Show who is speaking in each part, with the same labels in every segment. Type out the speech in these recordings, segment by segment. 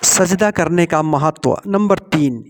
Speaker 1: سجدہ کرنے کا مہتو۔ نمبر 3،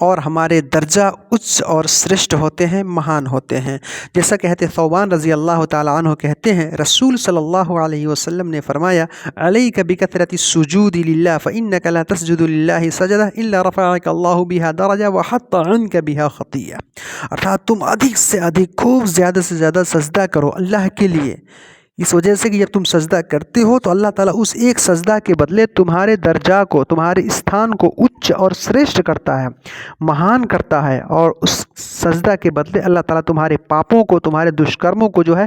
Speaker 1: اور ہمارے درجہ اچ اور سرشٹ ہوتے ہیں، مہان ہوتے ہیں۔ جیسا کہتے ثوبان رضی اللہ تعالیٰ عنہ کہتے ہیں، رسول صلی اللہ علیہ وسلم نے فرمایا، علیک بکثرۃ السجود للہ فإنک لا تسجد للہ سجدہ الا رفعک اللہ بہا درجہ وحط عنک بہا خطیہ۔ ارتھات تم ادھک سے ادھک، خوب زیادہ سے زیادہ سجدہ کرو اللہ کے لیے، اس وجہ سے کہ جب تم سجدہ کرتے ہو تو اللہ تعالیٰ اس ایک سجدہ کے بدلے تمہارے درجہ کو، تمہارے استھان کو اچ اور سریشٹ کرتا ہے، مہان کرتا ہے، اور اس سجدہ کے بدلے اللہ تعالیٰ تمہارے پاپوں کو، تمہارے دشکرموں کو جو ہے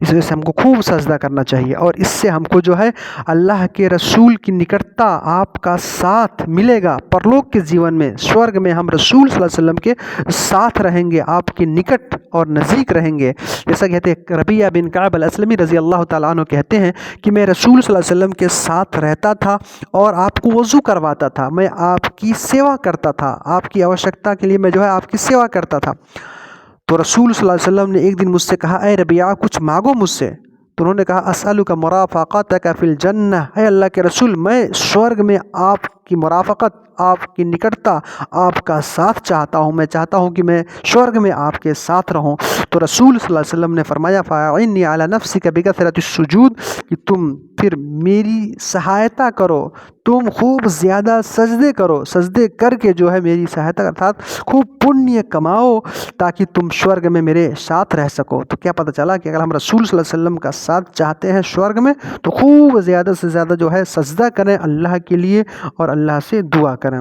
Speaker 1: اس وجہ سے ہم کو خوب سجدہ کرنا چاہیے، اور اس سے ہم کو جو ہے اللہ کے رسول کی نکٹتا، آپ کا ساتھ ملے گا پرلوک کے جیون میں، سورگ میں ہم رسول صلی اللہ علیہ وسلم کے ساتھ رہیں گے، آپ کی نکٹ اور نزدیک رہیں گے۔ جیسا کہتے ہیں ربیعہ بن کعب الاسلمی رضی اللہ تعالیٰ عنہ کہتے ہیں کہ میں رسول صلی اللہ علیہ وسلم کے ساتھ رہتا تھا اور آپ کو وضو کرواتا تھا، میں آپ کی سیوا کرتا تھا، آپ کی آوشکتا کے لیے میں جو ہے آپ کی سیوا کرتا تھا۔ تو رسول صلی اللہ علیہ وسلم نے ایک دن مجھ سے کہا، اے ربیعہ کچھ مانگو مجھ سے۔ تو انہوں نے کہا، اسألک مرافقتک فی الجنہ، اے اللہ کے رسول میں سورگ میں آپ کی مرافقت، آپ کی نکٹتا، آپ کا ساتھ چاہتا ہوں، میں چاہتا ہوں کہ میں سورگ میں آپ کے ساتھ رہوں۔ تو رسول صلی اللہ علیہ وسلم نے فرمایا، فاعنی علی نفسک بکثرۃ السجود، کہ تم پھر میری سہایتا کرو، تم خوب زیادہ سجدے کرو، سجدے کر کے جو ہے میری سہایتا، ارتھات خوب پنیہ کماؤ تاکہ تم سورگ میں میرے ساتھ رہ سکو۔ تو کیا پتہ چلا کہ اگر ہم رسول صلی اللہ علیہ وسلم کا ساتھ چاہتے ہیں سورگ میں تو خوب زیادہ سے زیادہ جو ہے سجدہ کریں اللہ کے لیے اور اللہ سے دعا کریں۔